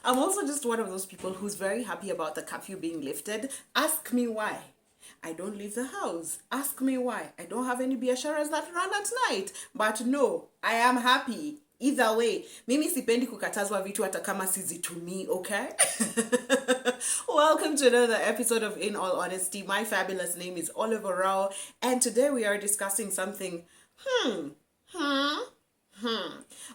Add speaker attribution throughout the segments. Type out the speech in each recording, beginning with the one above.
Speaker 1: I'm also just one of those people who's very happy about the curfew being lifted. Ask me why. I don't leave the house. Ask me why. I don't have any biasharas that run at night. But no, I am happy. Either way, mimi sipendi kukatazwa vitu hata kama sizitumii, okay? Welcome to another episode of In All Honesty. My fabulous name is Oliver Rao, and today we are discussing something,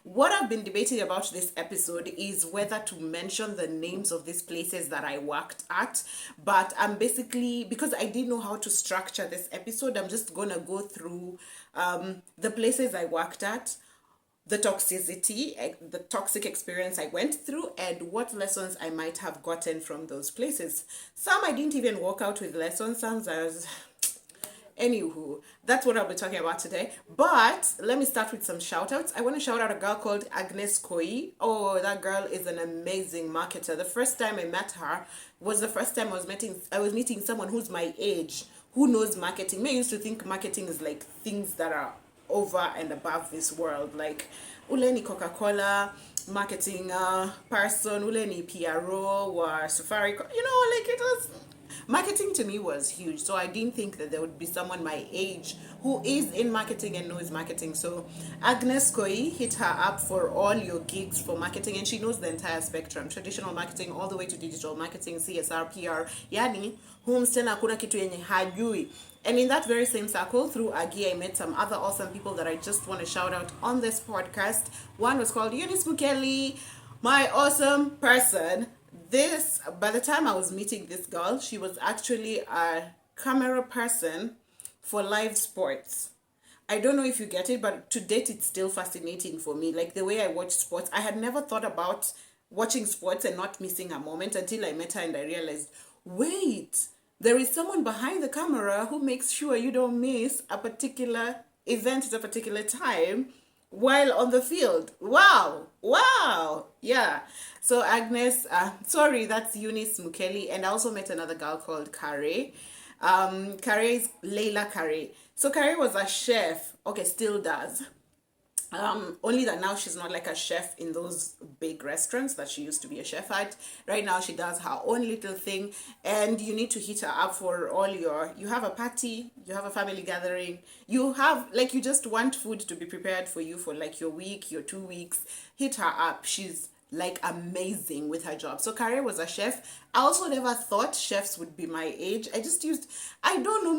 Speaker 1: What I've been debating about this episode is whether to mention the names of these places that I worked at. But I'm basically, because I didn't know how to structure this episode, I'm just gonna go through the places I worked at, the toxicity, the toxic experience I went through, and what lessons I might have gotten from those places. Some I didn't even walk out with lessons, some I was... Anywho, that's what I'll be talking about today. But let me start with some shout outs. I want to shout out a girl called Agnes Koi. Oh, that girl is an amazing marketer. The first time I met her was the first time I was meeting someone who's my age, who knows marketing. I used to think marketing is like things that are over and above this world. Like uleni Coca-Cola marketing person, uleni PRO or Safari, like it was... Marketing to me was huge, so I didn't think that there would be someone my age who is in marketing and knows marketing. So Agnes Koi, hit her up for all your gigs for marketing, and she knows the entire spectrum, traditional marketing all the way to digital marketing, CSR, PR, yani tena hakuna kitu yenye hajui. And in that very same circle, through Agi, I met some other awesome people that I just want to shout out on this podcast. One was called Eunice Mukeli, my awesome person. By the time I was meeting this girl, she was actually a camera person for live sports. I don't know if you get it, but to date it's still fascinating for me. Like the way I watch sports, I had never thought about watching sports and not missing a moment until I met her and I realized, wait, there is someone behind the camera who makes sure you don't miss a particular event at a particular time while on the field. Wow. Yeah. So Agnes, sorry, that's Eunice Mukeli. And I also met another girl called Kare. Kare is Leila Kare. So Kare was a chef. Okay, still does. Only that now she's not like a chef in those big restaurants that she used to be a chef at. Right now she does her own little thing, and you need to hit her up for all you have a party, you have a family gathering, you just want food to be prepared for you for like your week, your 2 weeks. Hit her up. She's like amazing with her job. So Kare was a chef. I also never thought chefs would be my age. I don't know,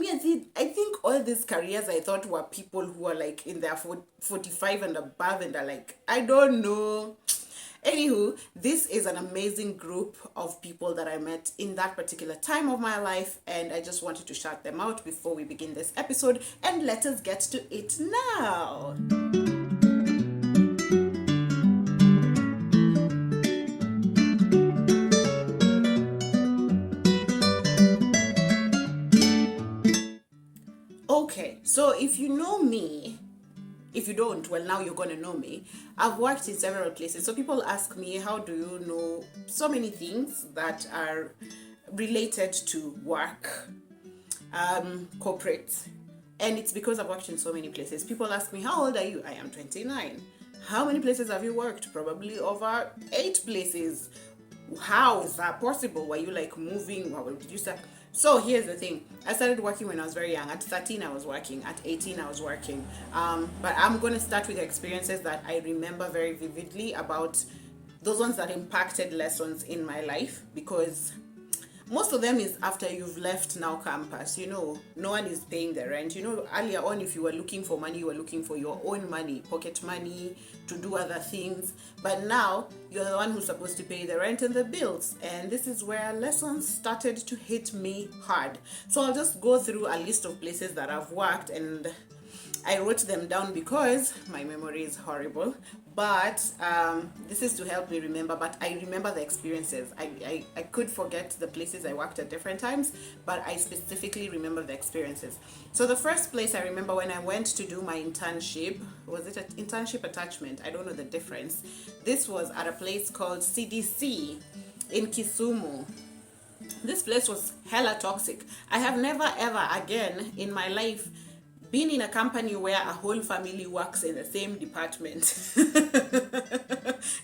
Speaker 1: I think all these careers I thought were people who are like in their 45 and above and are like, I don't know. Anywho, this is an amazing group of people that I met in that particular time of my life, and I just wanted to shout them out before we begin this episode, and let us get to it now. Okay, so if you know me, if you don't, well, now you're going to know me. I've worked in several places. So people ask me, how do you know so many things that are related to work, corporate? And it's because I've worked in so many places. People ask me, how old are you? I am 29. How many places have you worked? Probably over 8 places. How is that possible? Were you like moving? Or did you start? So here's the thing. I started working when I was very young. At 13, I was working. At 18, I was working. But I'm going to start with the experiences that I remember very vividly, about those ones that impacted lessons in my life, because most of them is after you've left now campus. No one is paying the rent. Earlier on, if you were looking for money, you were looking for your own money, pocket money, to do other things. But now you're the one who's supposed to pay the rent and the bills. And this is where lessons started to hit me hard. So I'll just go through a list of places that I've worked, and I wrote them down because my memory is horrible, but this is to help me remember. But I remember the experiences. I could forget the places I worked at different times, but I specifically remember the experiences. So the first place I remember, when I went to do my internship, was it an internship attachment? I don't know the difference. This was at a place called CDC in Kisumu. This place was hella toxic. I have never ever again in my life being in a company where a whole family works in the same department.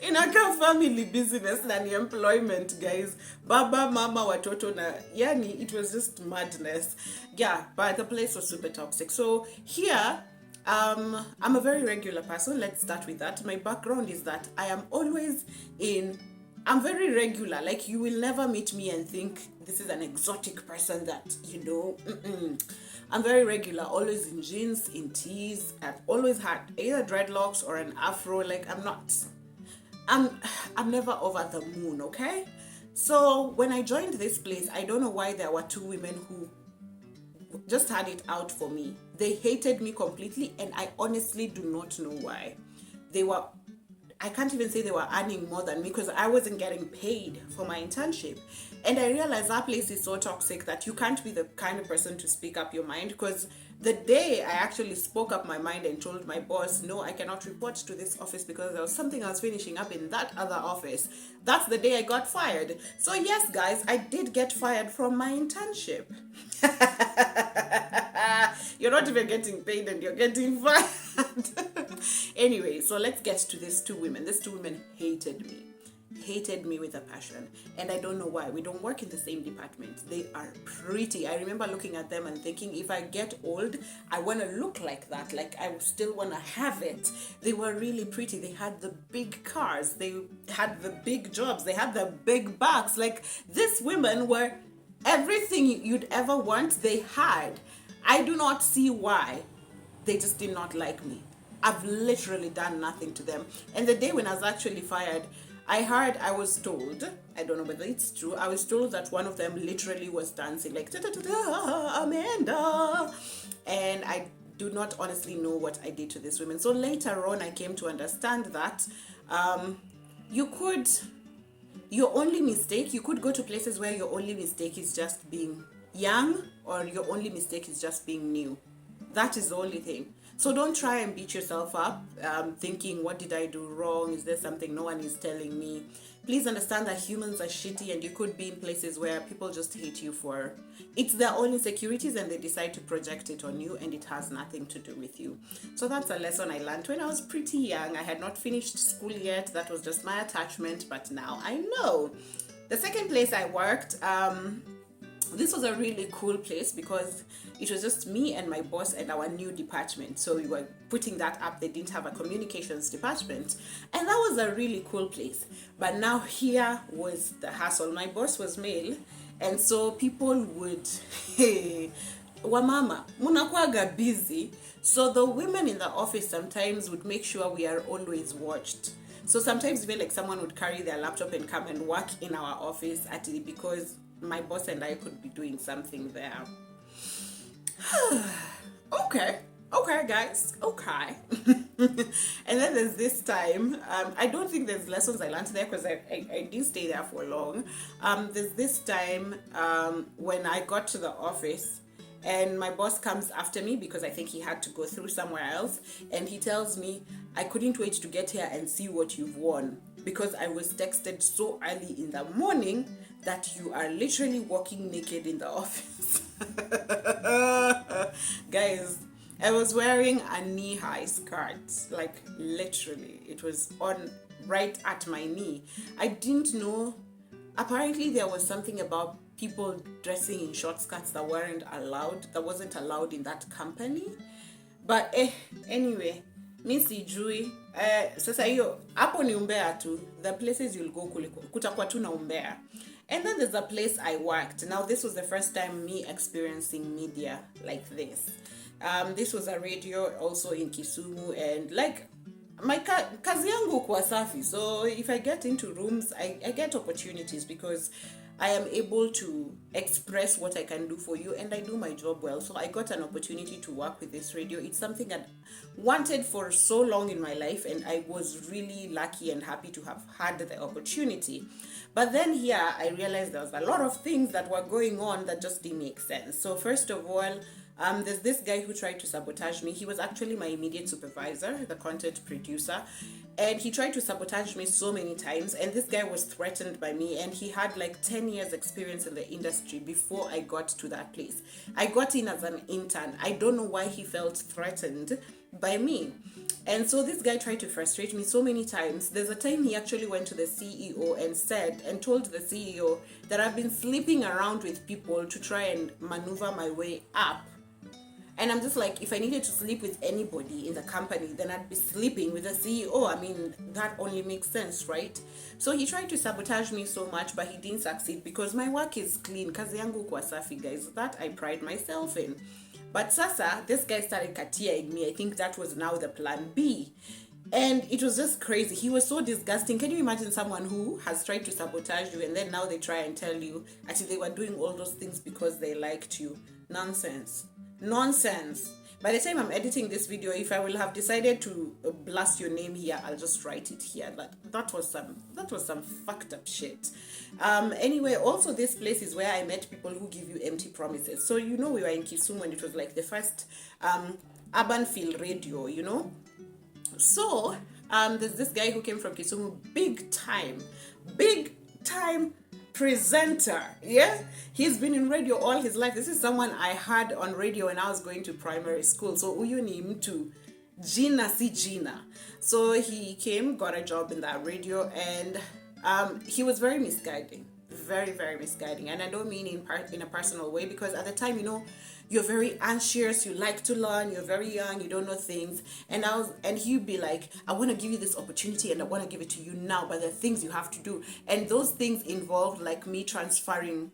Speaker 1: In a family business na ni employment, guys. Baba, mama, watoto na yani, it was just madness. Yeah, but the place was super toxic. So here, I'm a very regular person. Let's start with that. My background is that I am always I'm very regular. Like, you will never meet me and think this is an exotic person that, I'm very regular, always in jeans, in tees. I've always had either dreadlocks or an afro. Like, I'm never over the moon, okay? So when I joined this place, I don't know why there were two women who just had it out for me. They hated me completely, and I honestly do not know why. I can't even say they were earning more than me because I wasn't getting paid for my internship. And I realized that place is so toxic that you can't be the kind of person to speak up your mind, because the day I actually spoke up my mind and told my boss, no, I cannot report to this office because there was something I was finishing up in that other office, that's the day I got fired. So yes, guys, I did get fired from my internship. You're not even getting paid and you're getting fired. Anyway, so let's get to these two women. These two women hated me with a passion, and I don't know why. We don't work in the same department. They are pretty. I remember looking at them and thinking, if I get old, I want to look like that. Like, I still want to have it. They were really pretty. They had the big cars. They had the big jobs. They had the big backs. Like, these women were everything you'd ever want, they had. I do not see why they just did not like me. I've literally done nothing to them. And the day when I was actually fired, I was told, I don't know whether it's true, I was told that one of them literally was dancing like, Amanda. And I do not honestly know what I did to these women. So later on, I came to understand that you could go to places where your only mistake is just being young, or your only mistake is just being new. That is the only thing. So don't try and beat yourself up thinking, what did I do wrong? Is there something no one is telling me? Please understand that humans are shitty, and you could be in places where people just hate you for it's their own insecurities, and they decide to project it on you, and it has nothing to do with you. So that's a lesson I learned when I was pretty young. I had not finished school yet. That was just my attachment, but now I know. The second place I worked, this was a really cool place because it was just me and my boss and our new department. So we were putting that up. They didn't have a communications department. And that was a really cool place. But now here was the hassle. My boss was male. And so people would, hey, wamama, munakuaga busy. So the women in the office sometimes would make sure we are always watched. So sometimes even like someone would carry their laptop and come and work in our office because my boss and I could be doing something there. Okay, guys, okay. And then there's this time, I don't think there's lessons I learned there because I didn't stay there for long. There's this time when I got to the office and my boss comes after me because I think he had to go through somewhere else, and he tells me, I couldn't wait to get here and see what you've won, because I was texted so early in the morning that you are literally walking naked in the office. Guys, I was wearing a knee-high skirt, like literally. It was on right at my knee. I didn't know. Apparently there was something about people dressing in short skirts that wasn't allowed in that company. But anyway, mi sijui. Sasa hiyo, hapo ni umbea tu. The places you'll go kutakuwa tu na umbea. And then there's a place I worked. Now this was the first time me experiencing media like this. This was a radio also in Kisumu, and like my kazi yangu kwa safi. So if I get into rooms, I get opportunities because I am able to express what I can do for you, and I do my job well. So I got an opportunity to work with this radio. It's something I'd wanted for so long in my life, and I was really lucky and happy to have had the opportunity. But then here, I realized there was a lot of things that were going on that just didn't make sense. So first of all, There's this guy who tried to sabotage me. He was actually my immediate supervisor, the content producer, and he tried to sabotage me so many times. And this guy was threatened by me, and he had like 10 years experience in the industry before I got to that place. I got in as an intern. I don't know why he felt threatened by me. And so this guy tried to frustrate me so many times. There's a time he actually went to the CEO and told the CEO that I've been sleeping around with people to try and maneuver my way up. And I'm just like, if I needed to sleep with anybody in the company, then I'd be sleeping with the CEO. I mean, that only makes sense, right? So he tried to sabotage me so much, but he didn't succeed because my work is clean. Kazi yangu kwa safi, guys. That I pride myself in. But sasa, this guy started katiaing me. I think that was now the plan B. And it was just crazy. He was so disgusting. Can you imagine someone who has tried to sabotage you and then now they try and tell you actually they were doing all those things because they liked you? Nonsense. By the time I'm editing this video, if I will have decided to blast your name here, I'll just write it here. That was some fucked up shit. Anyway, also this place is where I met people who give you empty promises. So we were in Kisumu and it was like the first urban field radio, So there's this guy who came from Kisumu, big time presenter. Yeah, he's been in radio all his life. This is someone I had on radio when I was going to primary school. So huyu ni mtu jina si jina. So he came, got a job in that radio, and he was very misguiding, very, very misguiding. And I don't mean in a personal way, because at the time, you're very anxious, you like to learn, you're very young, you don't know things. And he'd be like, I want to give you this opportunity and I want to give it to you now, but there are things you have to do. And those things involved like me transferring,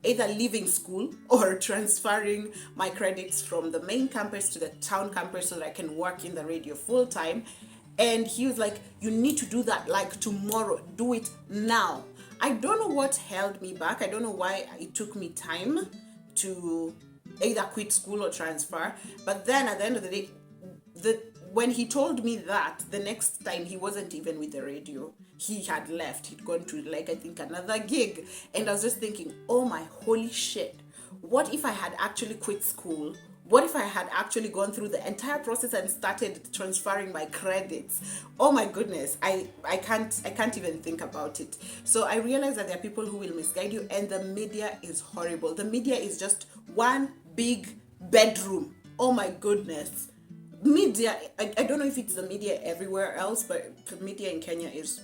Speaker 1: either leaving school or transferring my credits from the main campus to the town campus so that I can work in the radio full time. And he was like, you need to do that like tomorrow, do it now. I don't know what held me back. I don't know why it took me time to either quit school or transfer. But then at the end of the day, when he told me that, the next time he wasn't even with the radio. He had left. He'd gone to I think another gig. And I was just thinking, oh my holy shit. What if I had actually quit school? What if I had actually gone through the entire process and started transferring my credits? Oh my goodness, I can't even think about it. So I realized that there are people who will misguide you, and the media is horrible. The media is just one big bedroom. Oh my goodness. Media, I don't know if it's the media everywhere else, but media in Kenya is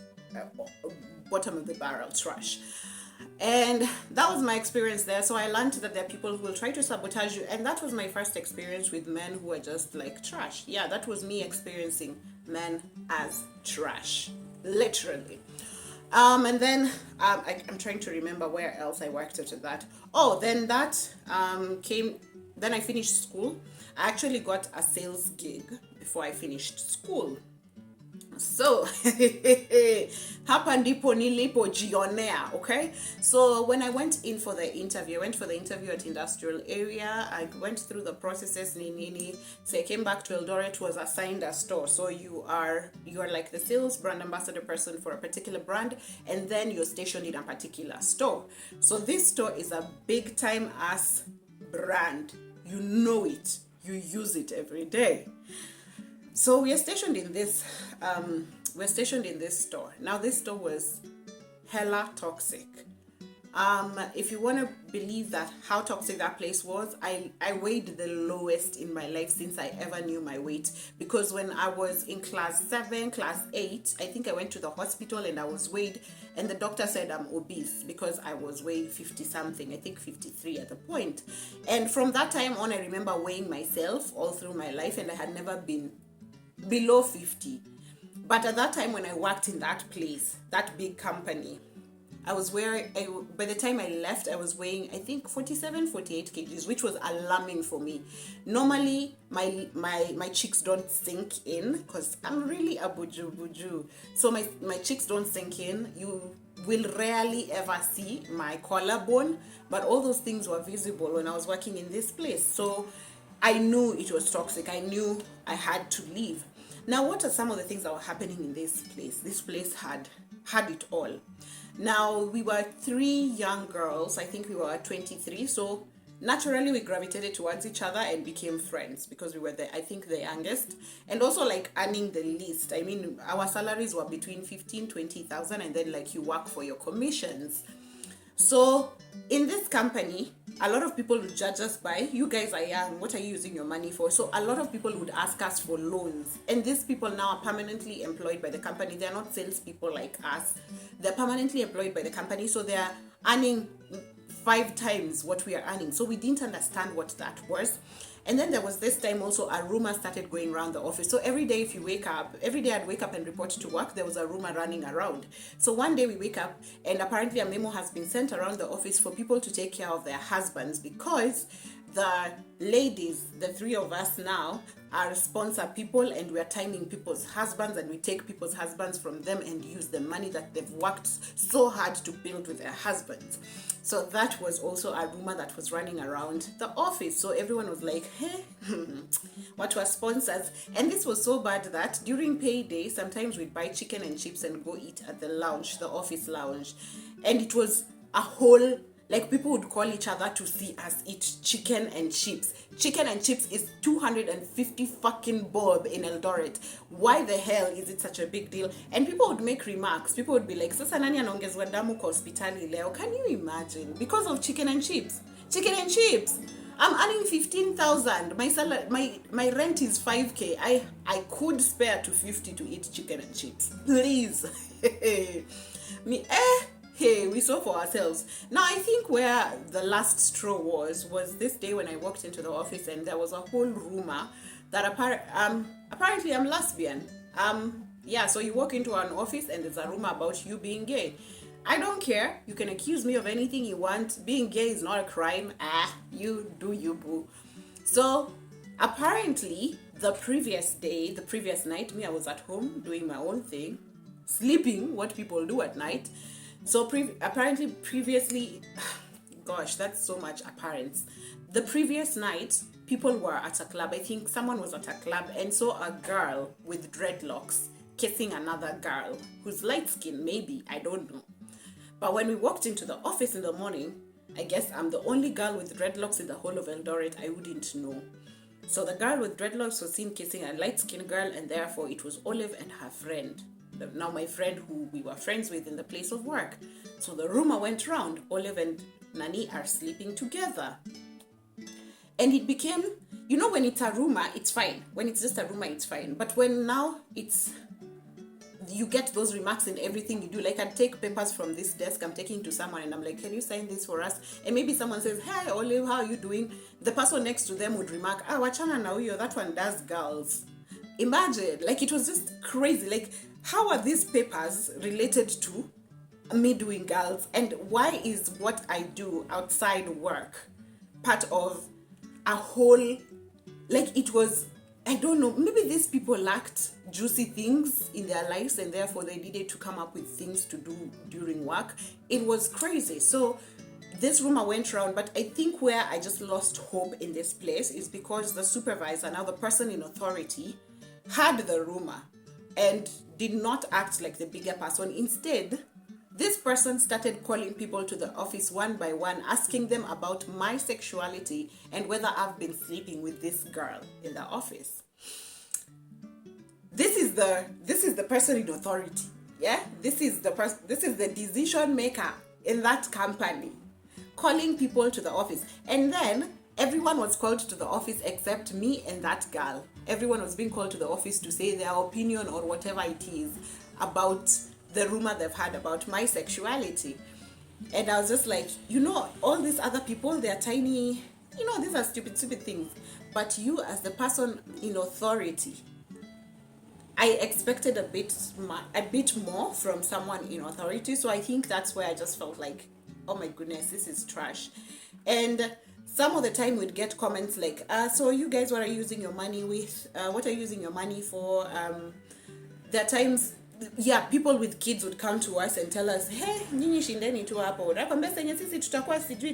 Speaker 1: bottom of the barrel trash. And that was my experience there. So I learned that there are people who will try to sabotage you, and that was my first experience with men who are just like trash. Yeah, that was me experiencing men as trash, literally. And then I'm trying to remember where else I worked after that. Oh, then that came. Then I finished school. I actually got a sales gig before I finished school. So hapa ndipo nilipojionea. Okay, so when I went in for the interview, I went for the interview at industrial area. I went through the processes. So I came back to Eldoret, was assigned a store. So you are like the sales brand ambassador person for a particular brand, and then you're stationed in a particular store. So this store is a big time ass brand. You know it. You use it every day. So we are stationed in this store. Now this store was hella toxic. If you want to believe that how toxic that place was, I weighed the lowest in my life since I ever knew my weight. Because when I was in class 7, class 8, I think I went to the hospital and I was weighed, and the doctor said I'm obese because I was weighing 50 something, I think 53 at the point. And from that time on, I remember weighing myself all through my life, and I had never been below 50. But at that time when I worked in that place, that big company, by the time I left, I was weighing, I think 47, 48 kgs, which was alarming for me. Normally, my cheeks don't sink in because I'm really a buju. So my cheeks don't sink in. You will rarely ever see my collarbone, but all those things were visible when I was working in this place. So I knew it was toxic. I knew I had to leave. Now, what are some of the things that were happening in this place? This place had it all. Now, we were 3 young girls. I think we were 23. So naturally we gravitated towards each other and became friends because we were I think the youngest, and also like earning the least. I mean, our salaries were between 15,000-20,000, and then like you work for your commissions. So in this company, a lot of people would judge us by, you guys are young, what are you using your money for? So a lot of people would ask us for loans. And these people now are permanently employed by the company. They're not salespeople like us. They're permanently employed by the company. So they're earning 5 times what we are earning. So we didn't understand what that was. And then there was this time also a rumor started going around the office. So every day if you wake up, every day I'd wake up and report to work, there was a rumor running around. So one day we wake up and apparently a memo has been sent around the office for people to take care of their husbands, because the ladies, the 3 of us now, are sponsor people, and we're timing people's husbands, and we take people's husbands from them and use the money that they've worked so hard to build with their husbands. So that was also a rumor that was running around the office. So everyone was like, hey, what were sponsors? And this was so bad that during payday, sometimes we'd buy chicken and chips and go eat at the lounge, the office lounge. And it was a whole, like, people would call each other to see us eat chicken and chips. Chicken and chips is 250 fucking bob in Eldoret. Why the hell is it such a big deal? And people would make remarks. People would be like, sasa nani anaongezwa damu kwa hospitali leo? Can you imagine? Because of chicken and chips. Chicken and chips. I'm earning 15,000. My salary, my rent is 5k. I could spare 250 to eat chicken and chips. Please. Hey, we saw for ourselves. Now, I think where the last straw was this day when I walked into the office and there was a whole rumor that apparently I'm lesbian. Yeah, so you walk into an office and there's a rumor about you being gay. I don't care. You can accuse me of anything you want. Being gay is not a crime. You do you, boo. So, apparently, the previous night, I was at home doing my own thing, sleeping, what people do at night. So apparently previously, gosh, that's so much apparent. The previous night, people were at a club. I think someone was at a club and saw a girl with dreadlocks kissing another girl who's light skinned, maybe, I don't know. But when we walked into the office in the morning, I guess I'm the only girl with dreadlocks in the whole of Eldoret. I wouldn't know. So the girl with dreadlocks was seen kissing a light skinned girl, and therefore it was Olive and her friend. Now my friend who we were friends with in the place of work. So the rumor went round, Olive and Nani are sleeping together. And it became, you know, when it's a rumor, it's fine. When it's just a rumor, it's fine. But when now you get those remarks in everything you do. Like, I'd take papers from this desk, I'm taking to someone and I'm like, can you sign this for us? And maybe someone says, hey Olive, how are you doing? The person next to them would remark, wachana na huyo, that one does girls. Imagine, like, it was just crazy. Like, how are these papers related to me doing girls? And why is what I do outside work part of a whole, like, it was, I don't know, maybe these people lacked juicy things in their lives and therefore they needed to come up with things to do during work. It was crazy. So this rumor went around, but I think where I just lost hope in this place is because the supervisor, now the person in authority, heard the rumor and did not act like the bigger person. Instead, this person started calling people to the office one by one, asking them about my sexuality and whether I've been sleeping with this girl in the office. This is the person in authority. Yeah, this is the decision maker in that company, calling people to the office. And then everyone was called to the office except me and that girl. Everyone was being called to the office to say their opinion or whatever it is about the rumor they've had about my sexuality. And I was just like, you know, all these other people, they're tiny, you know, these are stupid things. But you, as the person in authority, I expected a bit more from someone in authority. So I think that's where I just felt like, oh my goodness, this is trash. And some of the time we'd get comments like, so you guys, what are you using your money with? What are you using your money for? There are times, yeah, people with kids would come to us and tell us, hey, nyinyi shindeni tu hapo. Nakwambia senye sisi tutakuwa sijui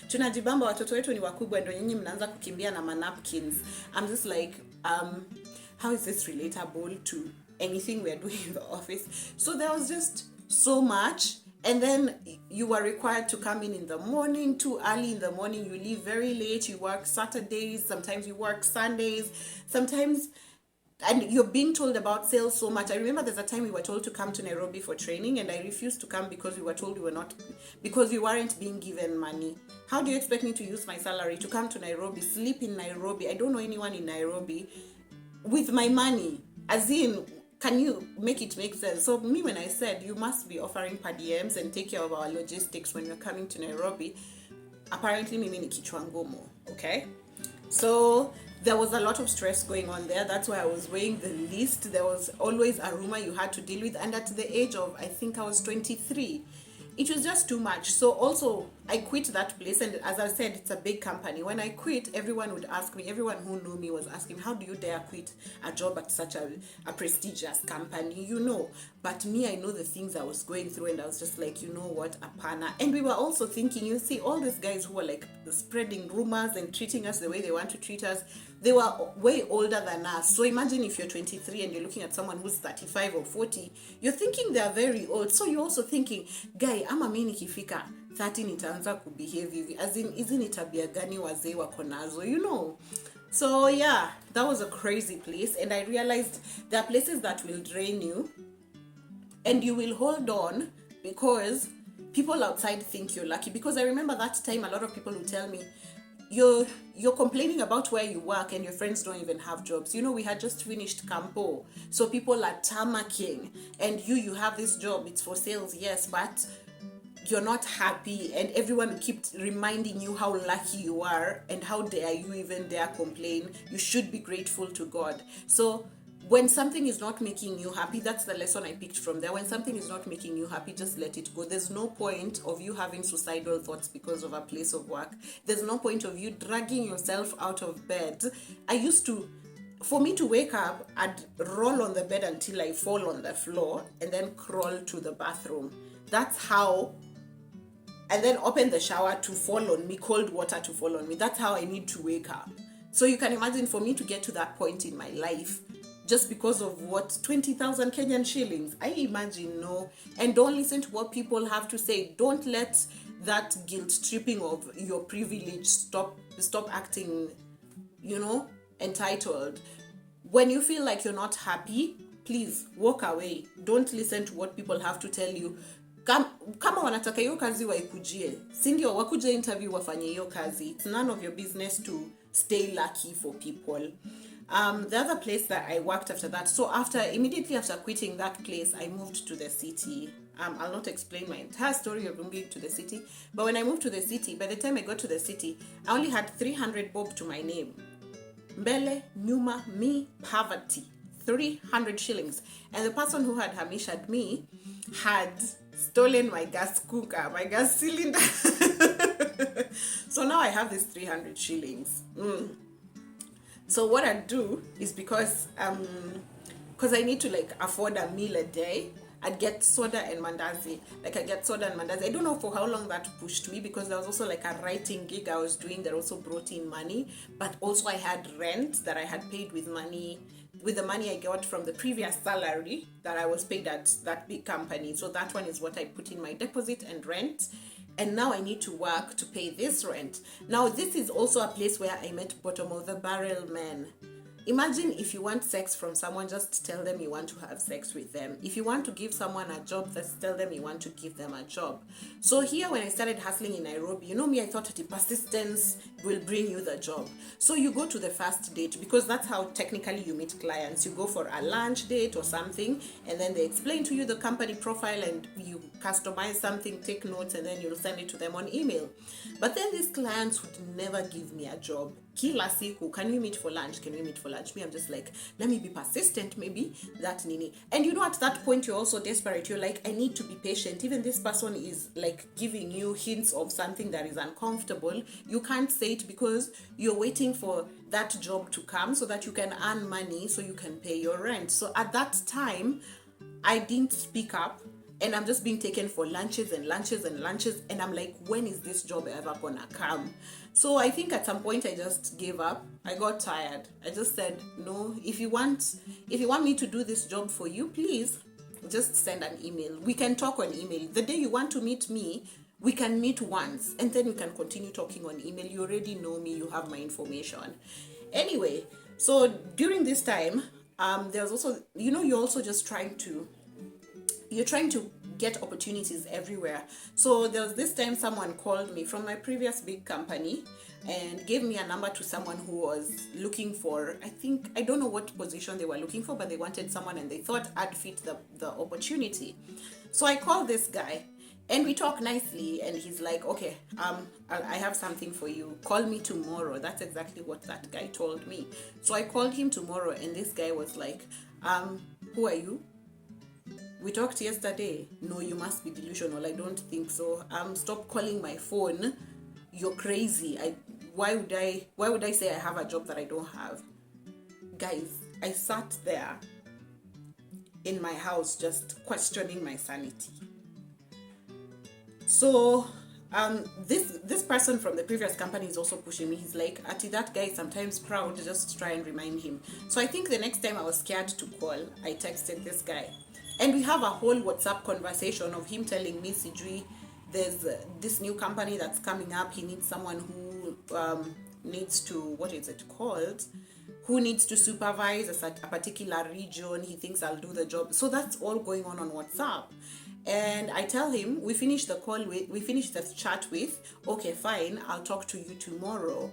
Speaker 1: tunajibamba watoto wetu ni wakubwa ndio nyinyi mnaanza kukimbia na manapkins. I'm just like, how is this relatable to anything we're doing in the office? So there was just so much. And then you were required to come in the morning, too early in the morning. You leave very late. You work Saturdays. Sometimes you work Sundays. Sometimes, and you're being told about sales so much. I remember there's a time we were told to come to Nairobi for training, and I refused to come because we were told we were not, because we weren't being given money. How do you expect me to use my salary to come to Nairobi, sleep in Nairobi? I don't know anyone in Nairobi with my money. As in, can you make it make sense? So me, when I said you must be offering per diems and take care of our logistics when you're coming to Nairobi, apparently mimi ni kichwa ngumu, okay? So there was a lot of stress going on there. That's why I was weighing the list. There was always a rumor you had to deal with. And at the age of, I think I was 23, it was just too much. So also, I quit that place. And as I said, it's a big company. When I quit, everyone would ask me, everyone who knew me was asking, how do you dare quit a job at such a prestigious company? You know. But me, I know the things I was going through. And I was just like, you know what, apana. And we were also thinking, you see, all these guys who were like spreading rumors and treating us the way they want to treat us, they were way older than us. So imagine if you're 23 and you're looking at someone who's 35 or 40, you're thinking they're very old. So you're also thinking, guy, ama mimi nikifika 30 nitaanza kubehave hivi. As in, hizi ni tabia gani wazee wako nazo, you know? So yeah, that was a crazy place. And I realized there are places that will drain you and you will hold on because people outside think you're lucky. Because I remember that time a lot of people would tell me, you're complaining about where you work and your friends don't even have jobs. You know, we had just finished Campo, so people are tamarking, and you have this job, it's for sales, yes, but you're not happy, and everyone keeps reminding you how lucky you are and how dare you even dare complain. You should be grateful to God. So when something is not making you happy, that's the lesson I picked from there. When something is not making you happy, just let it go. There's no point of you having suicidal thoughts because of a place of work. There's no point of you dragging yourself out of bed. For me to wake up, I'd roll on the bed until I fall on the floor and then crawl to the bathroom. That's how, and then open the shower to fall on me, cold water to fall on me. That's how I need to wake up. So you can imagine, for me to get to that point in my life, just because of what, 20,000 Kenyan shillings, I imagine, no. And don't listen to what people have to say. Don't let that guilt tripping of your privilege stop acting, you know, entitled. When you feel like you're not happy, please walk away. Don't listen to what people have to tell you. Kama wanataka hiyo kazi waikujie, si ndio wakuje interview wafanye hiyo kazi. It's none of your business to stay lucky for people. The other place that I worked after that, so immediately after quitting that place, I moved to the city. I'll not explain my entire story of moving to the city, but when I moved to the city, by the time I got to the city, I only had 300 bob to my name. Mbele, nyuma, me, poverty. 300 shillings. And the person who had hamished me had stolen my gas cooker, my gas cylinder. So now I have this 300 shillings. So what I do is because I need to like afford a meal a day, I'd get soda and mandazi. Like I get soda and mandazi. I don't know for how long that pushed me, because there was also like a writing gig I was doing that also brought in money. But also I had rent that I had paid with the money I got from the previous salary that I was paid at that big company. So that one is what I put in my deposit and rent. And now I need to work to pay this rent. Now this is also a place where I met bottom of the barrel men. Imagine if you want sex from someone, just tell them you want to have sex with them. If you want to give someone a job, just tell them you want to give them a job. So here when I started hustling in Nairobi, you know me, I thought that the persistence will bring you the job. So you go to the first date, because that's how technically you meet clients. You go for a lunch date or something, and then they explain to you the company profile, and you customize something, take notes, and then you'll send it to them on email. But then these clients would never give me a job. Kila siku, can we meet for lunch? Can we meet for lunch? Me, I'm just like, let me be persistent, maybe that nini. And you know, at that point, you're also desperate. You're like, I need to be patient. Even this person is like giving you hints of something that is uncomfortable. You can't say it because you're waiting for that job to come so that you can earn money so you can pay your rent. So at that time, I didn't speak up. And I'm just being taken for lunches and lunches and lunches. And I'm like, when is this job ever gonna come? So I think at some point I just gave up. I got tired. I just said, no, if you want me to do this job for you, please just send an email. We can talk on email. The day you want to meet me, we can meet once, and then we can continue talking on email. You already know me, you have my information. Anyway, so during this time, there's also, you're also just trying to get opportunities everywhere. So there was this time someone called me from my previous big company and gave me a number to someone who was looking for, I don't know what position they were looking for, but they wanted someone and they thought I'd fit the opportunity. So I called this guy and we talk nicely, and he's like, okay, I have something for you. Call me tomorrow. That's exactly what that guy told me. So I called him tomorrow, and this guy was like, who are you? We talked yesterday. No, you must be delusional. I don't think so. Stop calling my phone. You're crazy. Why would I say I have a job that I don't have? Guys, I sat there in my house just questioning my sanity. So this person from the previous company is also pushing me. He's like, Ati, that guy is sometimes proud, just try and remind him. So I think the next time I was scared to call, I texted this guy. And we have a whole WhatsApp conversation of him telling me, Sijui, there's this new company that's coming up. He needs someone who needs to, who needs to supervise a particular region. He thinks I'll do the job. So that's all going on WhatsApp. And I tell him, we finish the chat with, okay, fine, I'll talk to you tomorrow.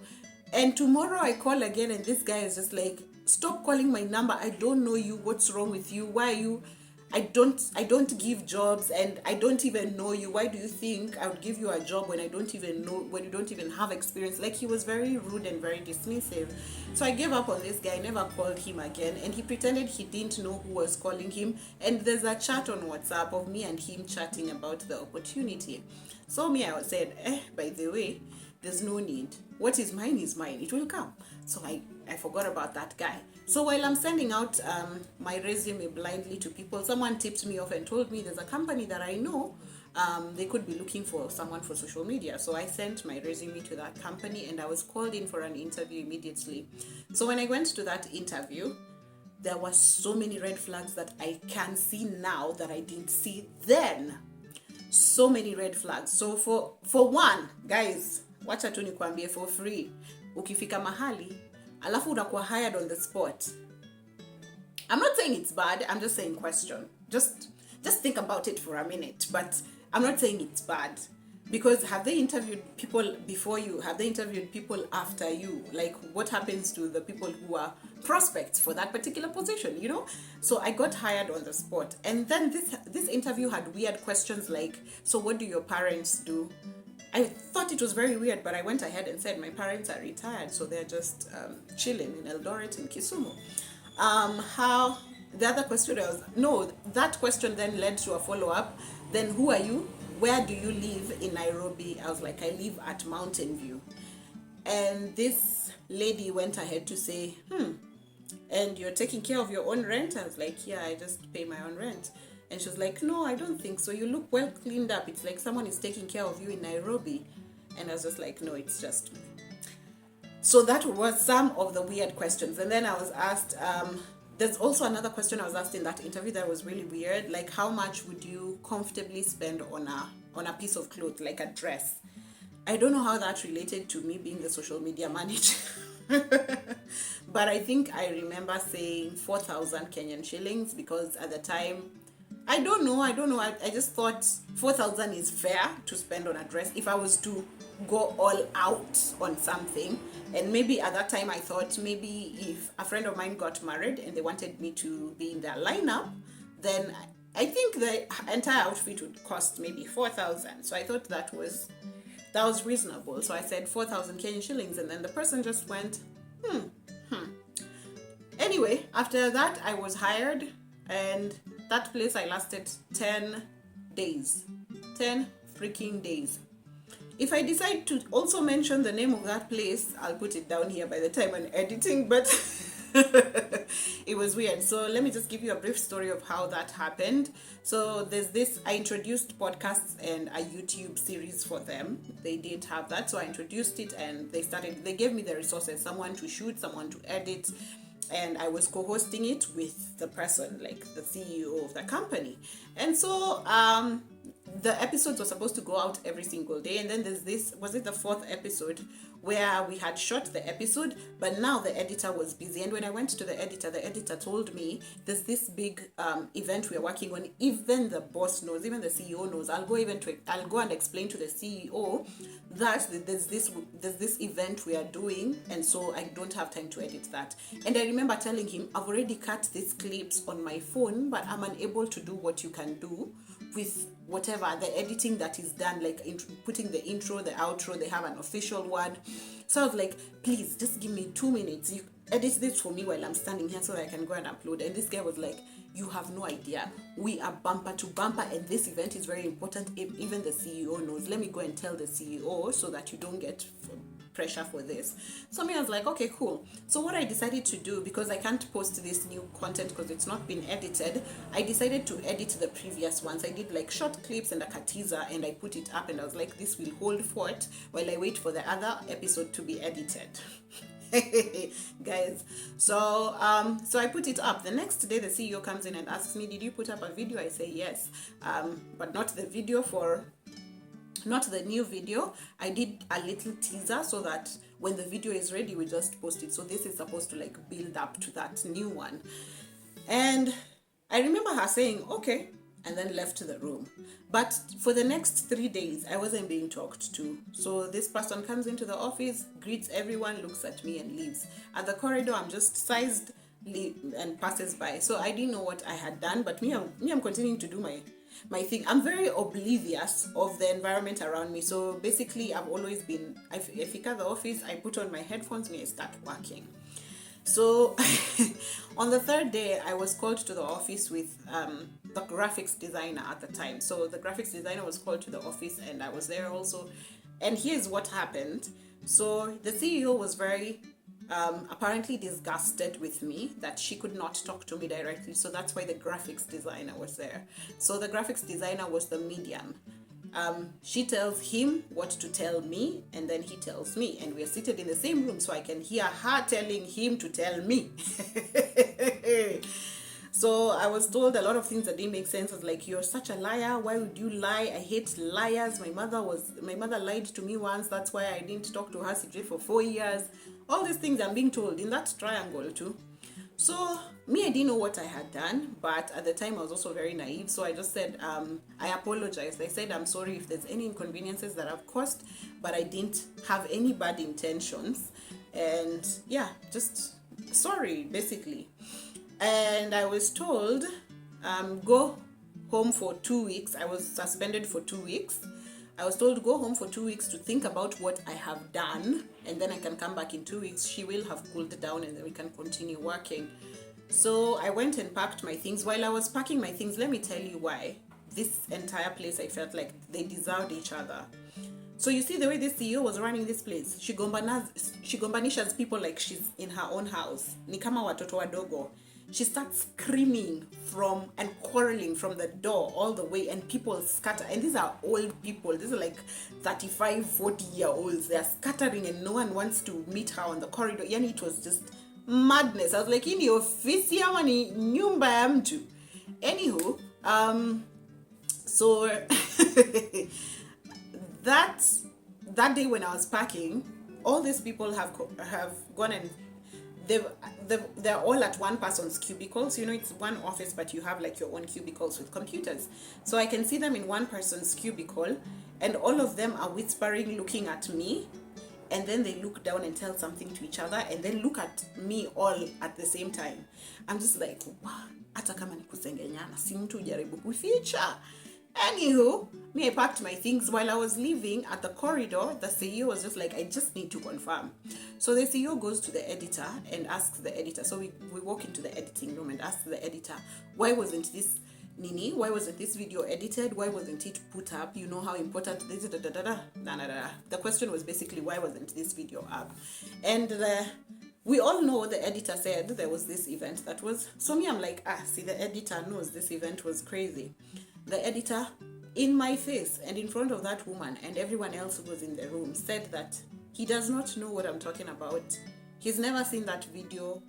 Speaker 1: And tomorrow I call again, and this guy is just like, stop calling my number. I don't know you. What's wrong with you? Why are you? I don't give jobs, and I don't even know you. Why do you think I would give you a job when I don't even know, when you don't even have experience? Like, he was very rude and very dismissive. So I gave up on this guy. I never called him again, and he pretended he didn't know who was calling him. And there's a chat on WhatsApp of me and him chatting about the opportunity. So I said, by the way, there's no need. What is mine is mine. It will come. So I forgot about that guy. So while I'm sending out my resume blindly to people, someone tipped me off and told me there's a company that I know, they could be looking for someone for social media. So I sent my resume to that company, and I was called in for an interview immediately. So when I went to that interview, there were so many red flags that I can see now that I didn't see then. So many red flags. So for one, guys, wacha tu nikwambie for free, ukifika mahali alafu unakuwa hired on the spot. I'm not saying it's bad, I'm just saying question. Just think about it for a minute. But I'm not saying it's bad, because have they interviewed people before you? Have they interviewed people after you? Like, what happens to the people who are prospects for that particular position, So I got hired on the spot. And then this interview had weird questions like, so what do your parents do? I thought it was very weird, but I went ahead and said my parents are retired, so they're just chilling in Eldoret and Kisumu. The other question that question then led to a follow-up. Then, who are you? Where do you live in Nairobi? I was like, I live at Mountain View. And this lady went ahead to say, and you're taking care of your own rent? I was like, yeah, I just pay my own rent. And she was like, no, I don't think so. You look well cleaned up. It's like someone is taking care of you in Nairobi. And I was just like, no, it's just me. So that was some of the weird questions. And then I was asked, there's also another question I was asked in that interview that was really weird. Like, how much would you comfortably spend on a piece of cloth, like a dress? I don't know how that related to me being the social media manager. But I think I remember saying 4,000 Kenyan shillings, because at the time, I don't know. I just thought 4,000 is fair to spend on a dress if I was to go all out on something. And maybe at that time I thought maybe if a friend of mine got married and they wanted me to be in their lineup, then I think the entire outfit would cost maybe 4,000. So I thought that was reasonable. So I said 4,000 Kenyan shillings, and then the person just went, Anyway, after that I was hired, and that place I lasted 10 days. 10 freaking days. If I decide to also mention the name of that place, I'll put it down here by the time I'm editing, but it was weird. So let me just give you a brief story of how that happened. So there's this, I introduced podcasts and a YouTube series for them. They did have that. So I introduced it, and they gave me the resources, someone to shoot, someone to edit, and I was co-hosting it with the person, like the CEO of the company. And so the episodes were supposed to go out every single day, and then there's this, was it the fourth episode, where we had shot the episode, but now the editor was busy. And when I went to the editor told me there's this big event we're working on. Even the boss knows, even the CEO knows. I'll go and explain to the CEO that there's this event we are doing, and so I don't have time to edit that. And I remember telling him, I've already cut these clips on my phone, but I'm unable to do what you can do with whatever the editing that is done, like putting the intro, the outro. They have an official word. So I was like, please just give me 2 minutes, you edit this for me while I'm standing here so that I can go and upload. And this guy was like, you have no idea, we are bumper to bumper, and this event is very important. Even the CEO knows. Let me go and tell the CEO so that you don't get pressure for this. So I was like, okay, cool. So what I decided to do, because I can't post this new content because it's not been edited, I decided to edit the previous ones. I did like short clips and a teaser, and I put it up, and I was like, this will hold fort while I wait for the other episode to be edited. Guys, so I put it up. The next day the CEO comes in and asks me, did you put up a video? I say yes, but not the new video. I did a little teaser so that when the video is ready we just post it. So this is supposed to like build up to that new one. And I remember her saying okay, and then left the room. But for the next 3 days I wasn't being talked to. So this person comes into the office, greets everyone, looks at me, and leaves. At the corridor I'm just sized and passes by. So I didn't know what I had done, but I'm continuing to do my thing. I'm very oblivious of the environment around me. So basically I've always been, I fika the office, I put on my headphones and I start working. So on the third day I was called to the office with the graphics designer at the time. So the graphics designer was called to the office and I was there also. And here's what happened. So the CEO was very apparently disgusted with me that she could not talk to me directly. So that's why the graphics designer was there. So the graphics designer was the medium. She tells him what to tell me, and then he tells me, and we're seated in the same room, so I can hear her telling him to tell me. So I was told a lot of things that didn't make sense. I was like, you're such a liar. Why would you lie? I hate liars. My mother lied to me once. That's why I didn't talk to her secret for 4 years. All these things I'm being told in that triangle too. So me, I didn't know what I had done, but at the time I was also very naive. So I just said, I apologized. I said, I'm sorry if there's any inconveniences that I've caused, but I didn't have any bad intentions. And yeah, just sorry, basically. And I was told, go home for 2 weeks. I was suspended for 2 weeks. I was told to go home for 2 weeks to think about what I have done, and then I can come back in 2 weeks. She will have cooled down, and then we can continue working. So I went and packed my things. While I was packing my things, let me tell you why. This entire place, I felt like they deserved each other. So you see the way this CEO was running this place. She gombanishes people like she's in her own house. Ni kama watoto wadogo. She starts screaming and quarreling from the door all the way, and people scatter. And these are old people. These are like 35, 40-year-olds. They are scattering and no one wants to meet her on the corridor. Yani, it was just madness. I was like, ini ofisi ama ni nyumba ya mtu. Anywho, so that day when I was packing, all these people have gone and they're all at one person's cubicles. You know, it's one office, but you have like your own cubicles with computers. So I can see them in one person's cubicle, and all of them are whispering, looking at me, and then they look down and tell something to each other, and then look at me all at the same time. I'm just like, wow, hata kama ni kusengenyana, si mtu ujaribu kuficha. Anywho, I packed my things. While I was leaving at the corridor, the CEO was just like, I just need to confirm. So the CEO goes to the editor and asks the editor. So we walk into the editing room and ask the editor, why wasn't this why wasn't this video edited? Why wasn't it put up? You know how important this is. The question was basically, why wasn't this video up? And we all know the editor said there was this event that was, so me, I'm like, see, the editor knows this event was crazy. The editor, in my face and in front of that woman and everyone else who was in the room, said that he does not know what I'm talking about. He's never seen that video.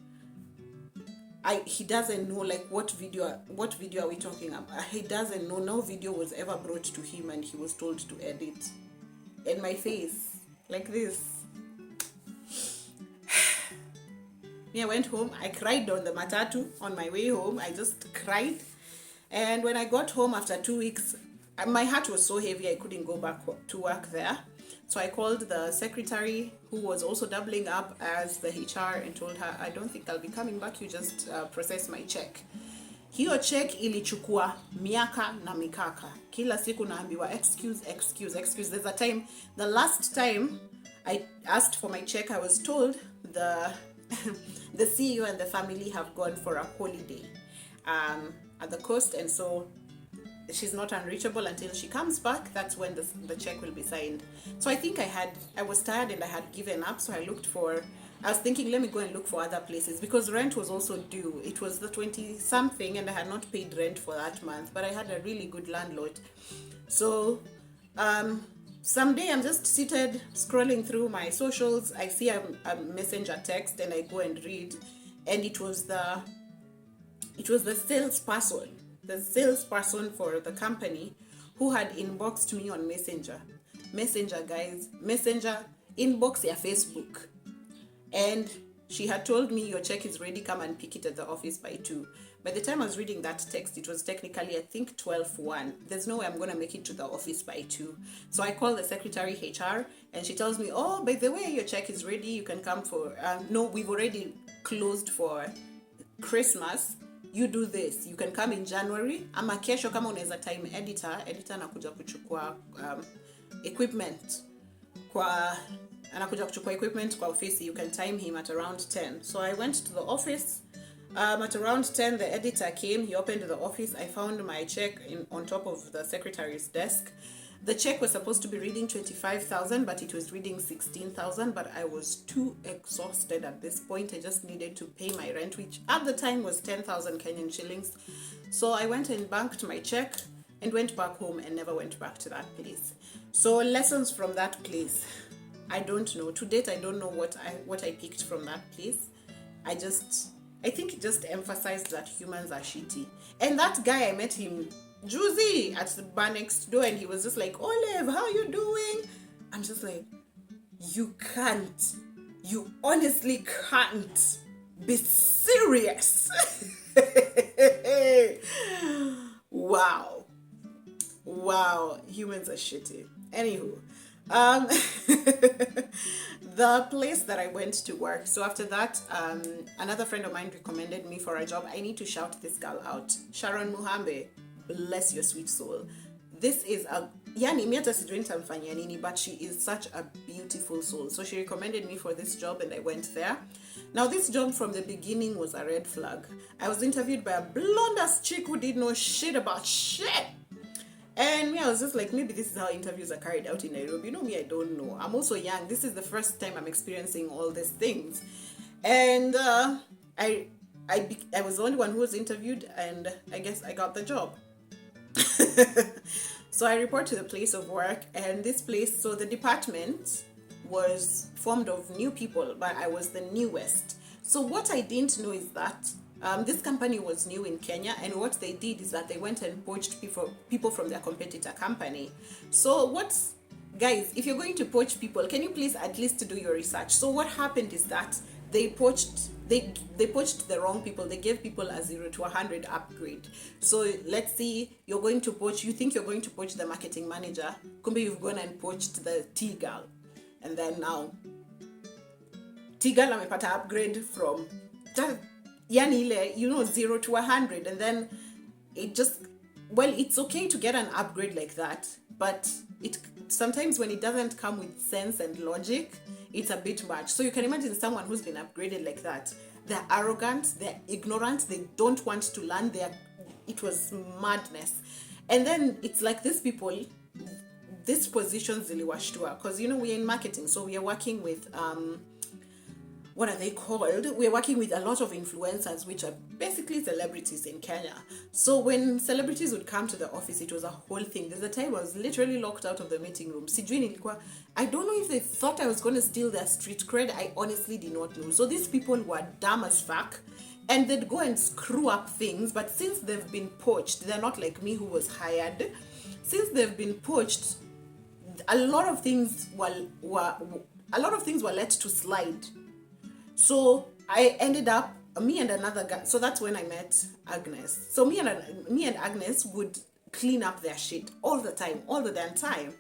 Speaker 1: he doesn't know like what video are we talking about. He doesn't know. No video was ever brought to him and he was told to edit. And my face like this. Me, I went home. I cried on the matatu on my way home. I just cried. And when I got home after 2 weeks, my heart was so heavy I couldn't go back to work there. So I called the secretary, who was also doubling up as the HR, and told her, I don't think I'll be coming back. You just process my check. Hiyo check ilichukua miaka na mikaka. Kila siku naambiwa excuse. There's a time, the last time I asked for my check, I was told the the CEO and the family have gone for a holiday at the coast, and so she's not unreachable until she comes back. That's when the check will be signed. So I think I was tired and I had given up. So I was thinking, let me go and look for other places, because rent was also due. It was the 20 something and I had not paid rent for that month, but I had a really good landlord. So someday I'm just seated scrolling through my socials. I see a messenger text and I go and read, and it was the salesperson for the company who had inboxed me on Messenger, guys, Messenger inbox ya Facebook, and she had told me, your check is ready, come and pick it at the office by 2. By the time I was reading that text, it was technically, I think, 12:01. There's no way I'm going to make it to the office by 2. So I call the secretary HR, and she tells me, oh, by the way, your check is ready. You can come for, no, we've already closed for Christmas. You do this. You can come in January. Ama kesho kama unaweza time editor anakuja kuchukua equipment. Anakuja kuchukua equipment kwa office. You can time him at around 10. So I went to the office. At around 10, the editor came. He opened the office. I found my check on top of the secretary's desk. The check was supposed to be reading 25,000, but it was reading 16,000. But I was too exhausted at this point. I just needed to pay my rent, which at the time was 10,000 Kenyan shillings. So I went and banked my check and went back home and never went back to that place. So lessons from that place. I don't know. To date, I don't know what I picked from that place. I think it just emphasized that humans are shitty. And that guy, I met him, Juicy, at the bar next door, and he was just like, Olive, how you doing? I'm just like, you honestly can't be serious. Wow, humans are shitty. Anywho, the place that I went to work. So after that, another friend of mine recommended me for a job. I need to shout this girl out. Sharon Muhambe, bless your sweet soul. This is but she is such a beautiful soul. So she recommended me for this job and I went there. Now this job from the beginning was a red flag. I was interviewed by a blonde ass chick who did no shit about shit. And me, I was just like, maybe this is how interviews are carried out in Nairobi. You know me, I don't know. I'm also young. This is the first time I'm experiencing all these things. And I was the only one who was interviewed, and I guess I got the job. So I report to the place of work, and this place, so the department was formed of new people, but I was the newest. So what I didn't know is that this company was new in Kenya, and what they did is that they went and poached people from their competitor company. So guys, if you're going to poach people, can you please at least do your research? So what happened is that they poached the wrong people. They gave people a 0 to 100 upgrade. So let's see, you think you're going to poach the marketing manager, kumbe you've gone and poached the tea girl, and then now tea girl amepata upgrade from yani ile, 0 to 100, and then it's okay to get an upgrade like that, but sometimes when it doesn't come with sense and logic, it's a bit much. So you can imagine someone who's been upgraded like that. They're arrogant, they're ignorant, they don't want to learn. It was madness. And then it's like these people, these positions ziliwashtua, because we're in marketing, so we are working with what are they called? We're working with a lot of influencers, which are basically celebrities in Kenya. So when celebrities would come to the office, it was a whole thing. There's a time I was literally locked out of the meeting room. I don't know if they thought I was going to steal their street cred. I honestly did not know. So these people were dumb as fuck. and they'd go and screw up things. But since they've been poached, they're not like me who was hired. Since they've been poached, a lot of things were let to slide. So I ended up, me and another guy. So that's when I met Agnes. So me and Agnes would clean up their shit all the time, all the damn time.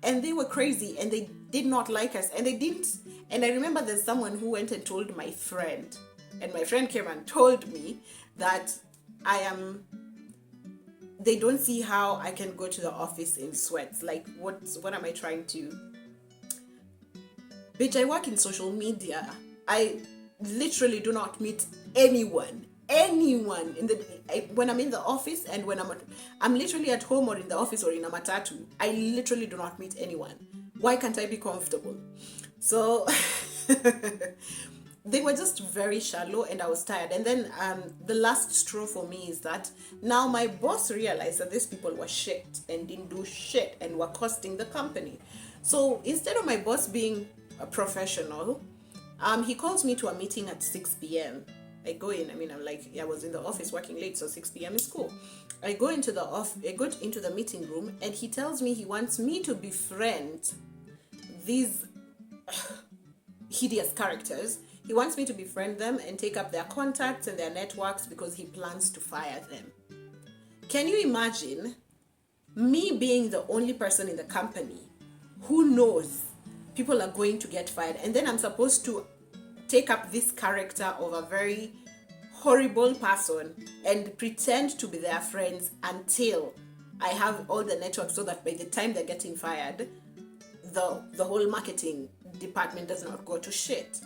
Speaker 1: And they were crazy, and they did not like us, and they didn't. And I remember there's someone who went and told my friend, and my friend came and told me that they don't see how I can go to the office in sweats. Like, what am I trying to? Bitch, I work in social media. I literally do not meet anyone when I'm in the office, and when I'm literally at home or in the office or in a matatu. I literally do not meet anyone. Why can't I be comfortable? So they were just very shallow, and I was tired. And then the last straw for me is that now my boss realized that these people were shit and didn't do shit and were costing the company. So instead of my boss being a professional, he calls me to a meeting at 6 p.m. I go in. I'm like, I was in the office working late, so 6 p.m. is cool. I go into the meeting room, and he tells me he wants me to befriend these hideous characters. He wants me to befriend them and take up their contacts and their networks because he plans to fire them. Can you imagine me being the only person in the company who knows people are going to get fired, and then I'm supposed to take up this character of a very horrible person and pretend to be their friends until I have all the networks, so that by the time they're getting fired, the whole marketing department does not go to shit.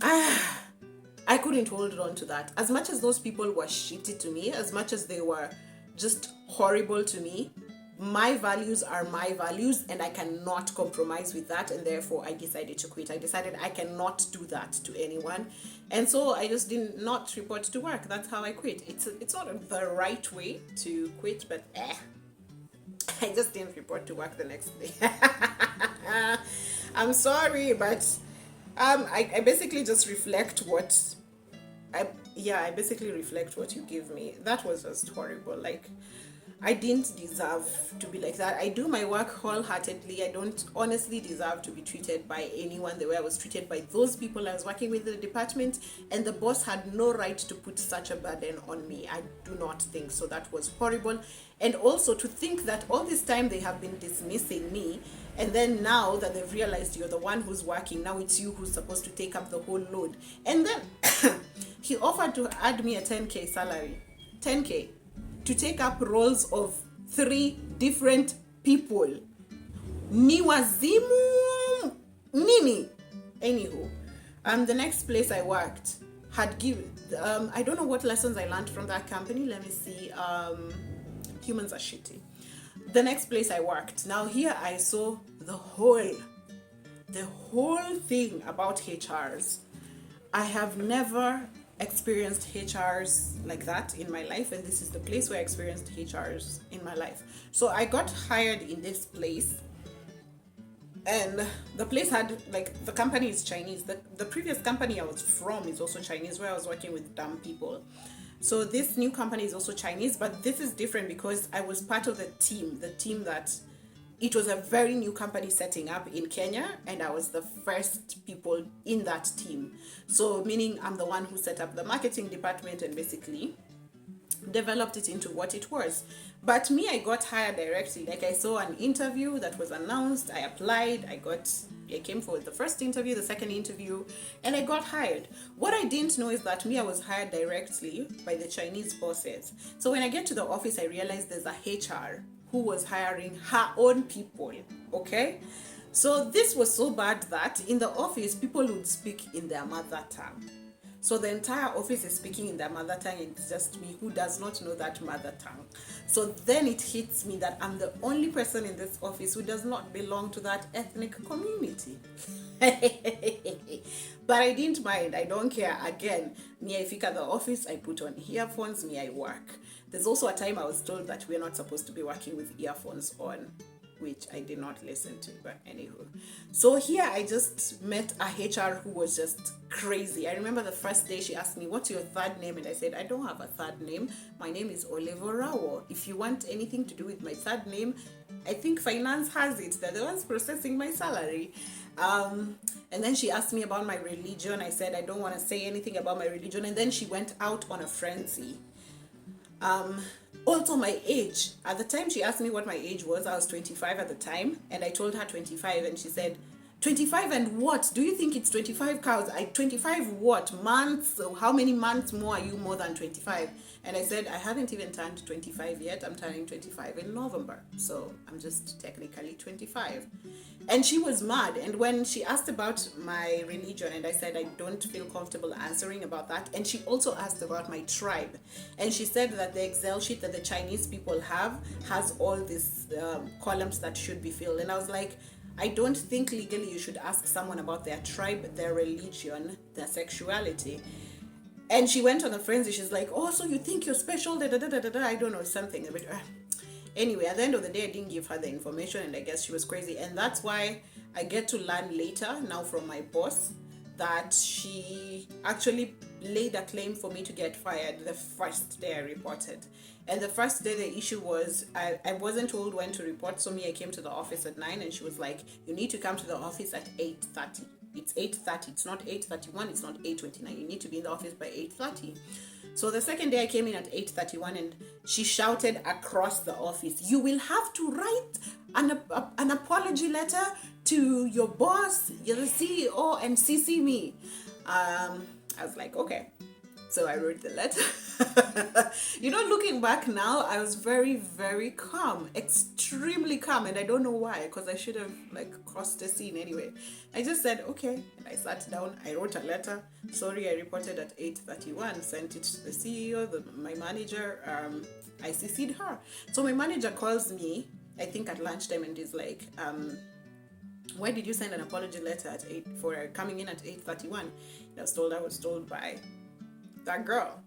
Speaker 1: I couldn't hold on to that. As much as those people were shitty to me, as much as they were just horrible to me, my values are my values, and I cannot compromise with that, and therefore I decided to quit. I decided I cannot do that to anyone, and so I just did not report to work. That's how I quit. It's not the right way to quit, but I just didn't report to work the next day. I'm sorry, but I basically just reflect what I basically reflect what you give me. That was just horrible. Like, I didn't deserve to be like that. I do my work wholeheartedly. I don't honestly deserve to be treated by anyone the way I was treated by those people I was working with in the department, and the boss had no right to put such a burden on me. I do not think so. That was horrible. And also to think that all this time they have been dismissing me, and then now that they've realized you're the one who's working, now it's you who's supposed to take up the whole load. And then he offered to add me a 10K salary. 10K. To take up roles of 3 different people. Ni wazimu nini. Anywho, the next place I worked had given, I don't know what lessons I learned from that company. Let me see. Humans are shitty. The next place I worked. Now here I saw the whole thing about HRs. I have never experienced HRs like that in my life, and this is the place where I experienced HRs in my life. So I got hired in this place, and the place had, like, the company is Chinese. The previous company I was from is also Chinese, where I was working with dumb people. So this new company is also Chinese, but this is different because I was part of the team that it was a very new company setting up in Kenya, and I was the first people in that team. So meaning I'm the one who set up the marketing department and basically developed it into what it was. But me, I got hired directly. Like, I saw an interview that was announced, I applied, I came for the first interview, the second interview, and I got hired. What I didn't know is that I was hired directly by the Chinese bosses. So when I get to the office, I realized there's a HR who was hiring her own people, okay? So this was so bad that in the office, people would speak in their mother tongue. So the entire office is speaking in their mother tongue, and it's just me who does not know that mother tongue. So then it hits me that I'm the only person in this office who does not belong to that ethnic community. But I didn't mind. I don't care. Again, me, I fika at the office, I put on earphones, me, I work. There's also a time I was told that we're not supposed to be working with earphones on. which I did not listen to, but anywho. So here I just met a HR who was just crazy. I remember the first day she asked me, what's your third name? And I said, I don't have a third name. My name is Oliver Rawo. If you want anything to do with my third name, I think finance has it. They're the ones processing my salary. And then she asked me about my religion. I said, I don't want to say anything about my religion. And then she went out on a frenzy. Also my age. At the time she asked me what my age was, I was 25 at the time, and I told her 25, and she said, 25 and what? Do you think it's 25 cows? 25 what? Months? How many months more are you more than 25? And I said, I haven't even turned 25 yet. I'm turning 25 in November. So I'm just technically 25. And she was mad. And when she asked about my religion, and I said, I don't feel comfortable answering about that. And she also asked about my tribe. And she said that the Excel sheet that the Chinese people have has all these columns that should be filled. And I was like, I don't think legally you should ask someone about their tribe, their religion, their sexuality. And she went on a frenzy. She's like, oh, so you think you're special? Da, da, da, da, da. I don't know, something a bit. Anyway, at the end of the day, I didn't give her the information, and I guess she was crazy. And that's why I get to learn later, now from my boss, that she actually laid a claim for me to get fired the first day I reported. And the first day the issue was I wasn't told when to report, so I came to the office at 9, and she was like, you need to come to the office at 8:30. It's 8:30, it's not 8:31, it's not 8:29. You need to be in the office by 8:30. So the second day I came in at 8:31, and she shouted across the office, you will have to write an apology letter to your boss, your CEO, and CC me. I was like, okay. So I wrote the letter. Looking back now, I was very, very calm, extremely calm. And I don't know why, because I should have crossed the scene anyway. I just said, okay. And I sat down, I wrote a letter. Sorry, I reported at 8:31, sent it to the CEO, my manager. I CC'd her. So my manager calls me, I think at lunchtime, and is like, why did you send an apology letter at 8 for coming in at 8:31? I was told by that girl.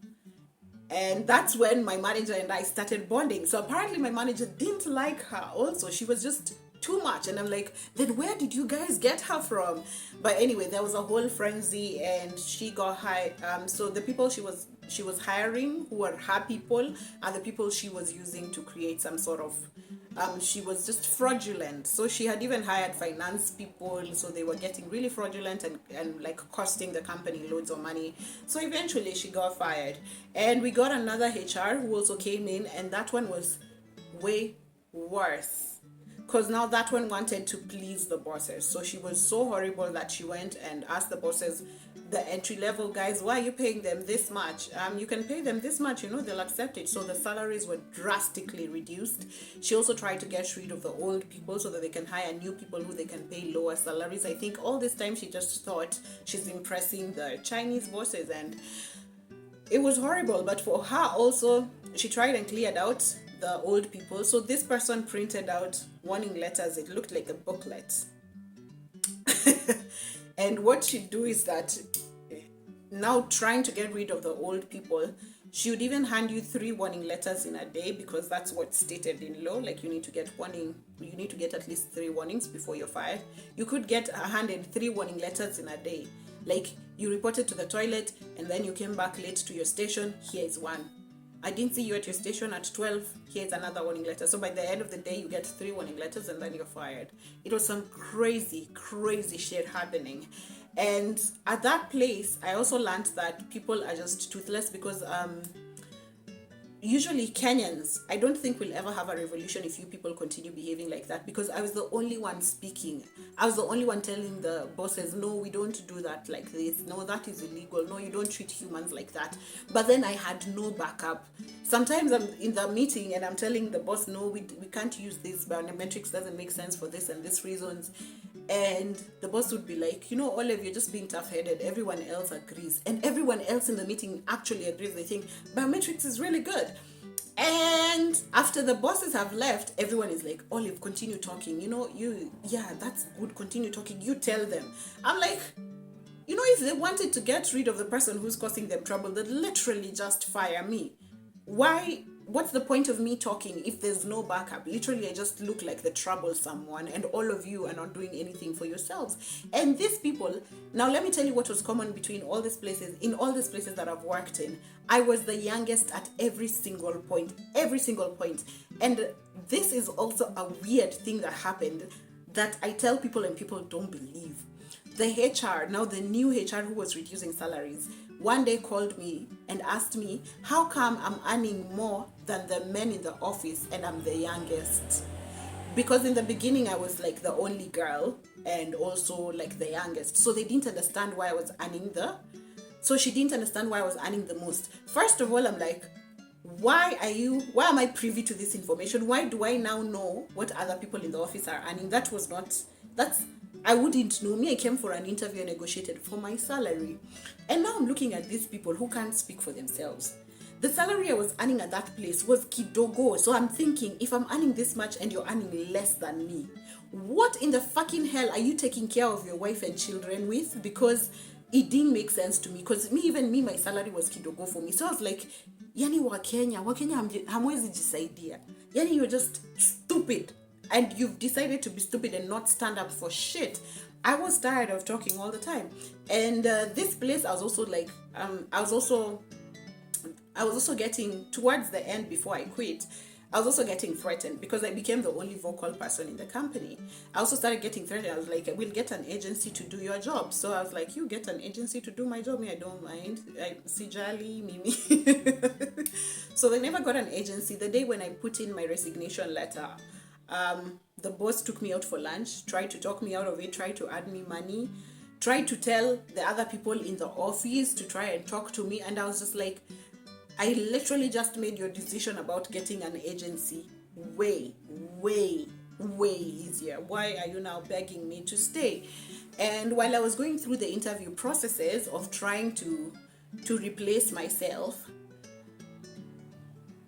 Speaker 1: And that's when my manager and I started bonding. So apparently my manager didn't like her also. She was just too much. And I'm like, then where did you guys get her from? But anyway, there was a whole frenzy, and she got hired. So the people she was hiring, who were her people, are the people she was using to create some sort of she was just fraudulent. So she had even hired finance people, so they were getting really fraudulent and costing the company loads of money. So eventually she got fired, and we got another HR who also came in, and that one was way worse, because now that one wanted to please the bosses. So she was so horrible that she went and asked the bosses, the entry-level guys, why are you paying them this much? You can pay them this much, they'll accept it. So the salaries were drastically reduced. She also tried to get rid of the old people so that they can hire new people who they can pay lower salaries. I think all this time she just thought she's impressing the Chinese bosses, and it was horrible. But for her also, she tried and cleared out the old people. So this person printed out warning letters. It looked like a booklet. And what she'd do is that, now trying to get rid of the old people, she would even hand you 3 warning letters in a day, because that's what's stated in law. You need to get at least 3 warnings before you're fired. You could get handed 3 warning letters in a day. You reported to the toilet and then you came back late to your station, here is one. I didn't see you at your station at 12, here's another warning letter. So by the end of the day, you get 3 warning letters and then you're fired. It was some crazy, crazy shit happening. And at that place, I also learned that people are just toothless, because usually Kenyans, I don't think we'll ever have a revolution if you people continue behaving like that, because I was the only one speaking. I was the only one telling the bosses, no, we don't do that like this. No, that is illegal. No, you don't treat humans like that. But then I had no backup. Sometimes I'm in the meeting and I'm telling the boss, no, we can't use this. Biometrics doesn't make sense for this and this reasons. And the boss would be like, Olive, you're just being tough-headed. Everyone else agrees. And everyone else in the meeting actually agrees. They think biometrics is really good. And after the bosses have left, everyone is like, Olive, continue talking. That's good. Continue talking. You tell them. I'm like, if they wanted to get rid of the person who's causing them trouble, they'd literally just fire me. Why what's the point of me talking if there's no backup? Literally, I just look like the troublesome one, and all of you are not doing anything for yourselves. And these people, now let me tell you what was common between all these places. In all these places that I've worked in, I was the youngest at every single point. And this is also a weird thing that happened that I tell people and people don't believe. The HR, now the new HR who was reducing salaries, one day called me and asked me, how come I'm earning more than the men in the office and I'm the youngest? Because in the beginning I was like the only girl and also like the youngest. So they didn't understand why I was earning so she didn't understand why I was earning the most. First of all, I'm like, why am I privy to this information? Why do I now know what other people in the office are earning? I wouldn't know. Me, I came for an interview and negotiated for my salary. And now I'm looking at these people who can't speak for themselves. The salary I was earning at that place was kidogo. So I'm thinking, if I'm earning this much and you're earning less than me, what in the fucking hell are you taking care of your wife and children with? Because it didn't make sense to me. Because my salary was kidogo for me. So I was like, yani Wakenya hamwezi jisaidia. Yani you're just stupid. And you've decided to be stupid and not stand up for shit. I was tired of talking all the time. And this place, I was also like, I was also getting, towards the end before I quit, I was also getting threatened because I became the only vocal person in the company. I also started getting threatened. I was like, we'll get an agency to do your job. So I was like, you get an agency to do my job? Me, I don't mind. Sijali, Mimi. So they never got an agency. The day when I put in my resignation letter, the boss took me out for lunch, tried to talk me out of it, tried to add me money, tried to tell the other people in the office to try and talk to me. And I was just like, I literally just made your decision about getting an agency way, way, way easier. Why are you now begging me to stay? And while I was going through the interview processes of trying to replace myself,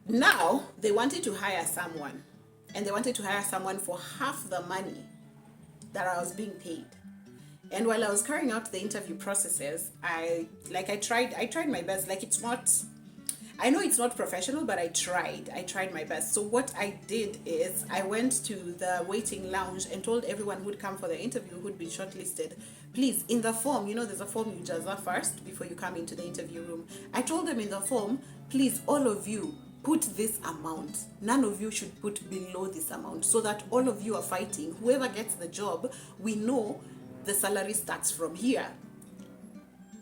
Speaker 1: now they wanted to hire someone. And they wanted to hire someone for half the money that I was being paid. And while I was carrying out the interview processes, I tried my best. I know it's not professional, but I tried my best. So what I did is I went to the waiting lounge and told everyone who'd come for the interview, who'd been shortlisted, please, in the form, there's a form you jazz first before you come into the interview room. I told them in the form, please, all of you, put this amount. None of you should put below this amount so that all of you are fighting. Whoever gets the job, we know the salary starts from here.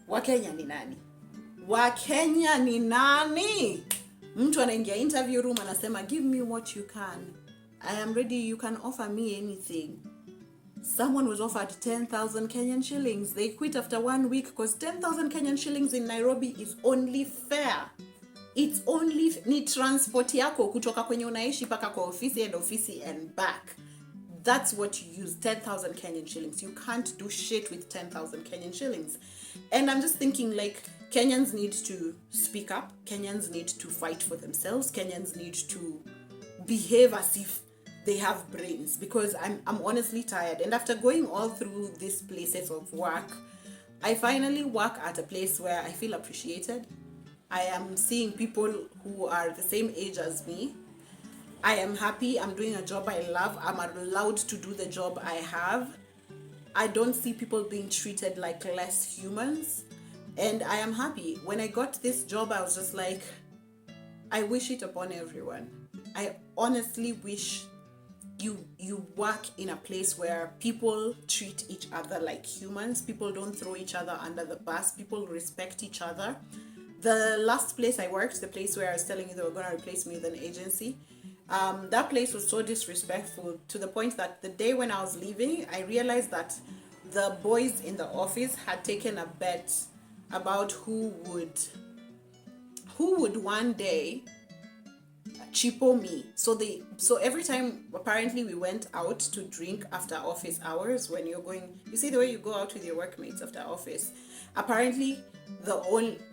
Speaker 1: Wakenya ni nani? Wakenya ni nani? Mtu anaingia interview room anasema, give me what you can. I am ready, you can offer me anything. Someone was offered 10,000 Kenyan shillings. They quit after 1 week because 10,000 Kenyan shillings in Nairobi is only fair. It's only ni transport yako kutoka kwenye unaishi paka kwa ofisi and back. That's what you use, 10,000 Kenyan shillings. You can't do shit with 10,000 Kenyan shillings. And I'm just thinking, like, Kenyans need to speak up. Kenyans need to fight for themselves. Kenyans need to behave as if they have brains, because I'm honestly tired. And after going all through these places of work, I finally work at a place where I feel appreciated. I am seeing people who are the same age as me. I am happy. I'm doing a job I love. I'm allowed to do the job I have. I don't see people being treated like less humans. And I am happy. When I got this job, I was just like, I wish it upon everyone. I honestly wish you work in a place where people treat each other like humans. People don't throw each other under the bus. People respect each other. The last place I worked, the place where I was telling you they were going to replace me with an agency, that place was so disrespectful to the point that the day when I was leaving, I realized that the boys in the office had taken a bet about who would one day cheapo me. So every time apparently we went out to drink after office hours, when you see the way you go out with your workmates after office, apparently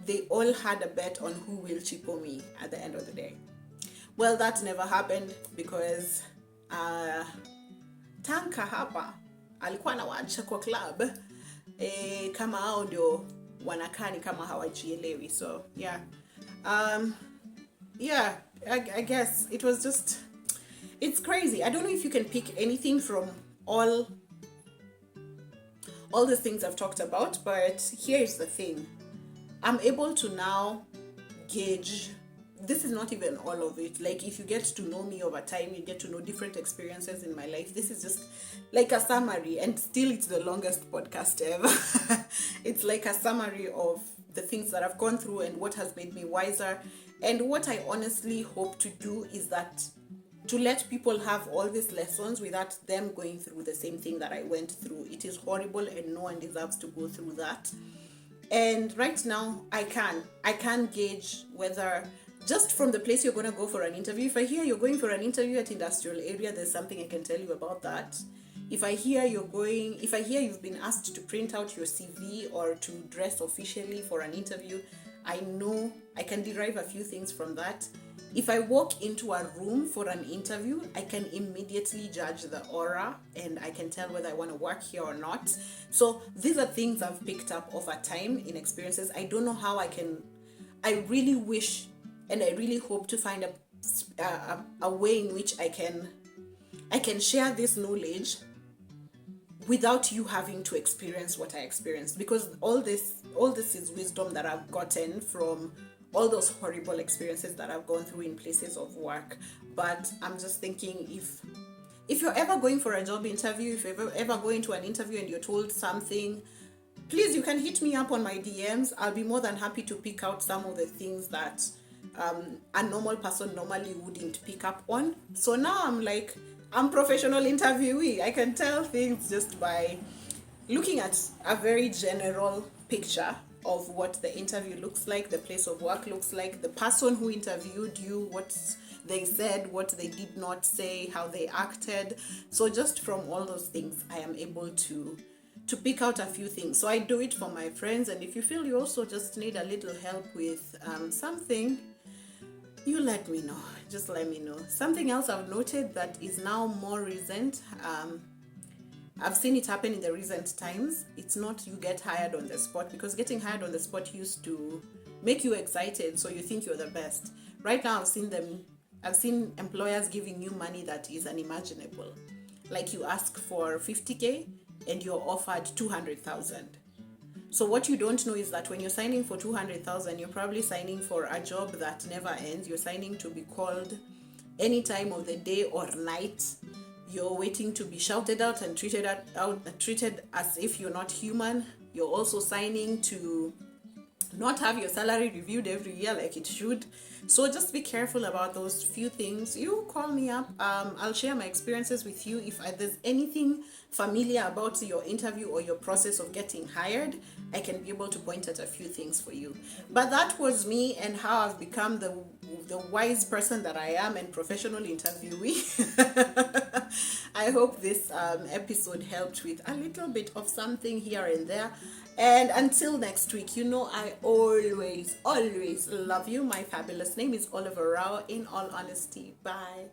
Speaker 1: they all had a bet on who will cheapo me at the end of the day. Well, that never happened because Tanka hapa alikuwa anawacha kwa club kama hao ndio wanakani kama hawajielewi. So yeah, I guess it was just, it's crazy. I don't know if you can pick anything from all the things I've talked about, but here's the thing. I'm able to now gauge, this is not even all of it. Like, if you get to know me over time, you get to know different experiences in my life. This is just like a summary, and still it's the longest podcast ever. It's like a summary of the things that I've gone through and what has made me wiser. And what I honestly hope to do is that to let people have all these lessons without them going through the same thing that I went through. It is horrible and no one deserves to go through that. And right now, I can gauge whether, just from the place you're going to go for an interview, if I hear you're going for an interview at industrial area, there's something I can tell you about that. If I hear you've been asked to print out your CV or to dress officially for an interview, I know I can derive a few things from that. If I walk into a room for an interview, I can immediately judge the aura and I can tell whether I want to work here or not. So these are things I've picked up over time in experiences. I don't know how I really wish and I really hope to find a way in which I can share this knowledge without you having to experience what I experienced, because all this is wisdom that I've gotten from all those horrible experiences that I've gone through in places of work. But I'm just thinking, if you're ever going for a job interview, if you're ever going to an interview and you're told something, please, you can hit me up on my DMs. I'll be more than happy to pick out some of the things that a normal person normally wouldn't pick up on. So now I'm professional interviewee. I can tell things just by looking at a very general picture of what the interview looks like, the place of work looks like, the person who interviewed you, what they said, what they did not say, how they acted. So just from all those things, I am able to pick out a few things. So I do it for my friends, and if you feel you also just need a little help with something, you let me know. Just let me know. Something else I've noted that is now more recent, I've seen it happen in the recent times. It's not you get hired on the spot, because getting hired on the spot used to make you excited, so you think you're the best. Right now, I've seen employers giving you money that is unimaginable. Like, you ask for 50K and you're offered 200,000. So what you don't know is that when you're signing for 200,000, you're probably signing for a job that never ends. You're signing to be called any time of the day or night. You're waiting to be shouted out and treated as if you're not human. You're also signing to not have your salary reviewed every year like it should. So just be careful about those few things. You call me up. I'll share my experiences with you. If there's anything familiar about your interview or your process of getting hired, I can be able to point at a few things for you. But that was me and how I've become the wise person that I am and professional interviewee. I hope this episode helped with a little bit of something here and there. And until next week, I always love you. My fabulous name is Oliver Rao. In all honesty, bye.